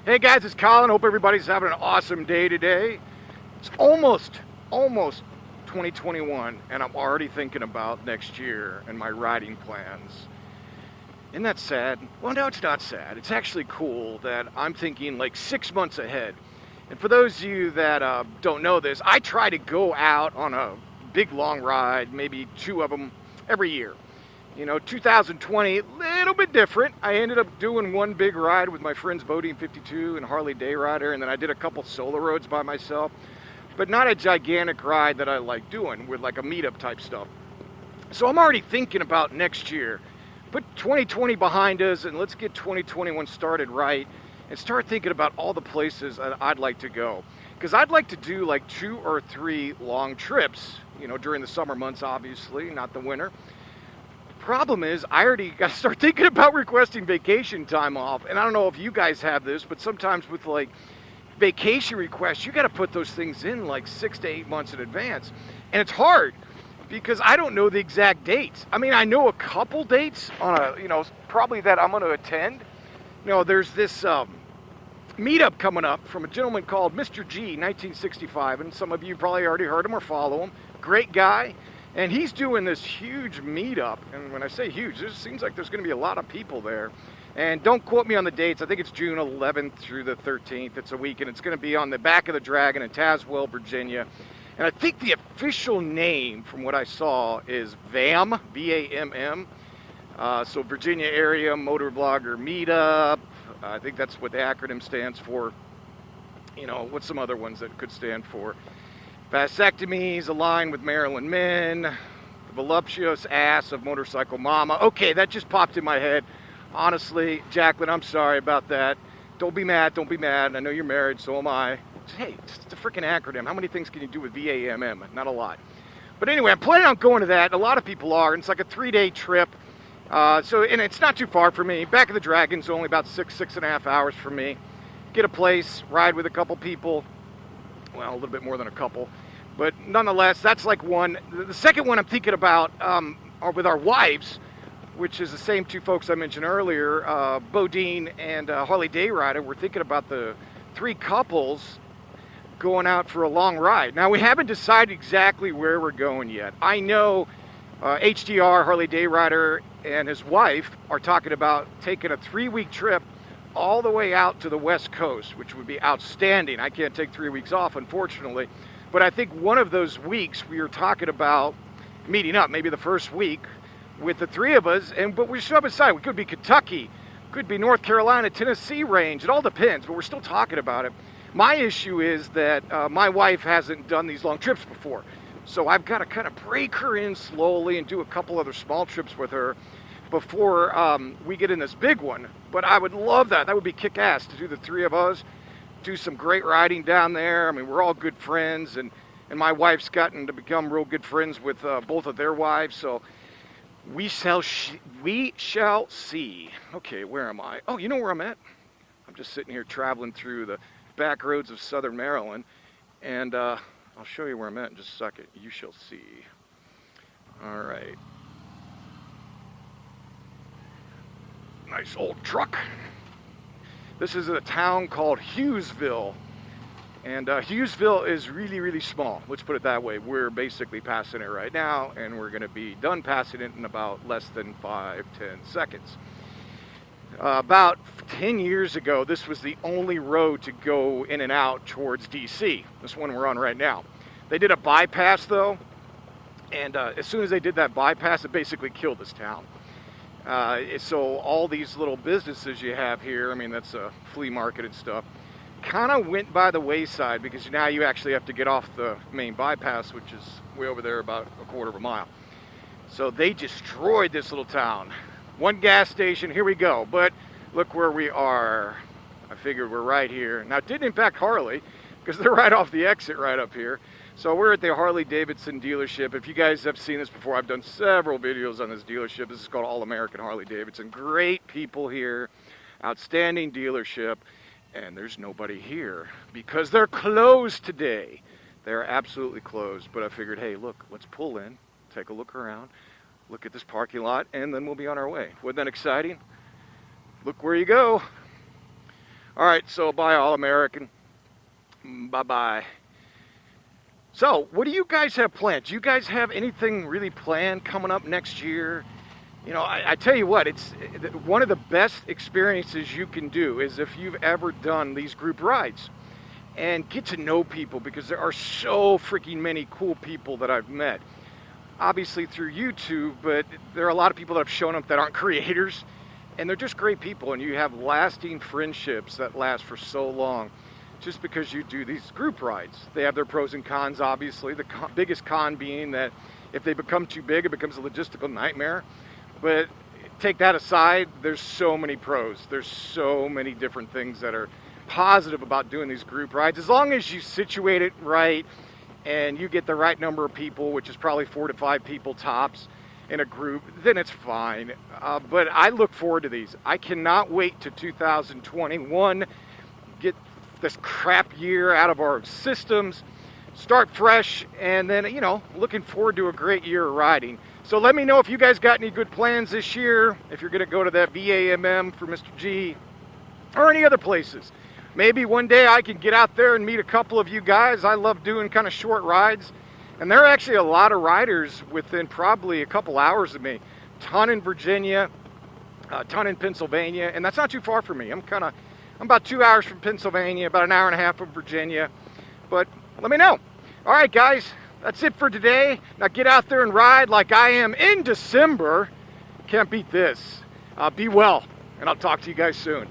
Hey guys, it's Colin. Hope everybody's having an awesome day today. It's almost 2021 and I'm already thinking about next year and my riding plans. Isn't that sad? Well, no, it's not sad. It's actually cool that I'm thinking like 6 months ahead. And for those of you that don't know this, I try to go out on a big long ride, maybe 2 of them every year. You know, 2020, a little bit different. I ended up doing one big ride with my friends Bodine 52 and Harley-Davidson, and then I did a couple solo roads by myself, but not a gigantic ride that I like doing with like a meetup type stuff. So I'm already thinking about next year. Put 2020 behind us and let's get 2021 started right and start thinking about all the places that I'd like to go. Because I'd like to do like 2 or 3 long trips, you know, during the summer months, obviously, not the winter. Problem is, I already got to start thinking about requesting vacation time off. And I don't know if you guys have this, but sometimes with like vacation requests, you got to put those things in like 6 to 8 months in advance. And it's hard because I don't know the exact dates. I mean, I know a couple dates on a, you know, probably that I'm going to attend. You know, there's this meetup coming up from a gentleman called Mr. G, 1965. And some of you probably already heard him or follow him. Great guy. And he's doing this huge meetup, and when I say huge, it seems like there's going to be a lot of people there. And don't quote me on the dates. I think it's June 11th through the 13th. It's a week, and it's going to be on the back of the Dragon in Tazewell, Virginia. And I think the official name, from what I saw, is VAMM, V-A-M-M. So Virginia Area Motor Blogger Meetup. I think that's what the acronym stands for. You know, what's some other ones that could stand for? Vasectomies aligned with Maryland men, the voluptuous ass of motorcycle mama. Okay, that just popped in my head. Honestly, Jacqueline, I'm sorry about that. Don't be mad, don't be mad. I know you're married, so am I. Hey, it's a freaking acronym. How many things can you do with VAMM? Not a lot. But anyway, I'm planning on going to that. A lot of people are, and it's like a 3-day trip. And it's not too far for me. Back of the Dragon's only about 6.5 hours from me. Get a place, ride with a couple people. Well, a little bit more than a couple, but nonetheless, that's like one. The second one I'm thinking about are with our wives, which is the same 2 folks I mentioned earlier, Bodine and Harley-Davidson. We're thinking about the 3 couples going out for a long ride. Now, we haven't decided exactly where we're going yet. I know HDR, Harley-Davidson, and his wife are talking about taking a 3-week trip all the way out to the West Coast, which would be outstanding. I can't take 3 weeks off, unfortunately. But I think one of those weeks we were talking about meeting up, maybe the first week, with the 3 of us. But we're still up aside. We could be Kentucky, could be North Carolina, Tennessee range. It all depends, but we're still talking about it. My issue is that my wife hasn't done these long trips before. So I've got to kind of break her in slowly and do a couple other small trips with her before we get in this big one. But I would love that. That would be kick-ass to do the 3 of us, do some great riding down there. I mean, we're all good friends, and my wife's gotten to become real good friends with both of their wives, so we shall see. Okay, where am I? Oh, you know where I'm at? I'm just sitting here traveling through the back roads of southern Maryland, and I'll show you where I'm at in just a second. You shall see. All right. Nice old truck. This is a town called Hughesville. And Hughesville is really, really small. Let's put it that way. We're basically passing it right now, and we're going to be done passing it in about less than 5-10 seconds. About 10 years ago, this was the only road to go in and out towards DC. This one we're on right now. They did a bypass, though, and as soon as they did that bypass, it basically killed this town. So all these little businesses you have here, I mean, that's a flea market and stuff, kind of went by the wayside because now you actually have to get off the main bypass, which is way over there about a quarter of a mile. So they destroyed this little town. One gas station, here we go. But look where we are. I figured we're right here. Now, it didn't impact Harley because they're right off the exit right up here. So we're at the Harley-Davidson dealership. If you guys have seen this before, I've done several videos on this dealership. This is called All American Harley-Davidson. Great people here, outstanding dealership, and there's nobody here because they're closed today. They're absolutely closed, but I figured, hey, look, let's pull in, take a look around, look at this parking lot, and then we'll be on our way. Wasn't that exciting? Look where you go. All right, so bye, All-American. Bye-bye. So, what do you guys have planned? Do you guys have anything really planned coming up next year? You know, I tell you what, it's one of the best experiences you can do is if you've ever done these group rides and get to know people, because there are so freaking many cool people that I've met. Obviously through YouTube, but there are a lot of people that have shown up that aren't creators, and they're just great people, and you have lasting friendships that last for so long just because you do these group rides. They have their pros and cons, obviously. The biggest con being that if they become too big, it becomes a logistical nightmare. But take that aside, there's so many pros. There's so many different things that are positive about doing these group rides. As long as you situate it right and you get the right number of people, which is probably 4 to 5 people tops in a group, then it's fine. But I look forward to these. I cannot wait to 2021, get this crap year out of our systems, start fresh, and then, you know, looking forward to a great year of riding. So let me know if you guys got any good plans this year, if you're going to go to that VAMM for Mr. G, or any other places. Maybe one day I can get out there and meet a couple of you guys. I love doing kind of short rides, and there are actually a lot of riders within probably a couple hours of me. Ton in Virginia, a ton in Pennsylvania, and that's not too far from me. I'm about 2 hours from Pennsylvania, about an hour and a half from Virginia, but let me know. All right, guys, that's it for today. Now get out there and ride like I am in December. Can't beat this. Be well, and I'll talk to you guys soon.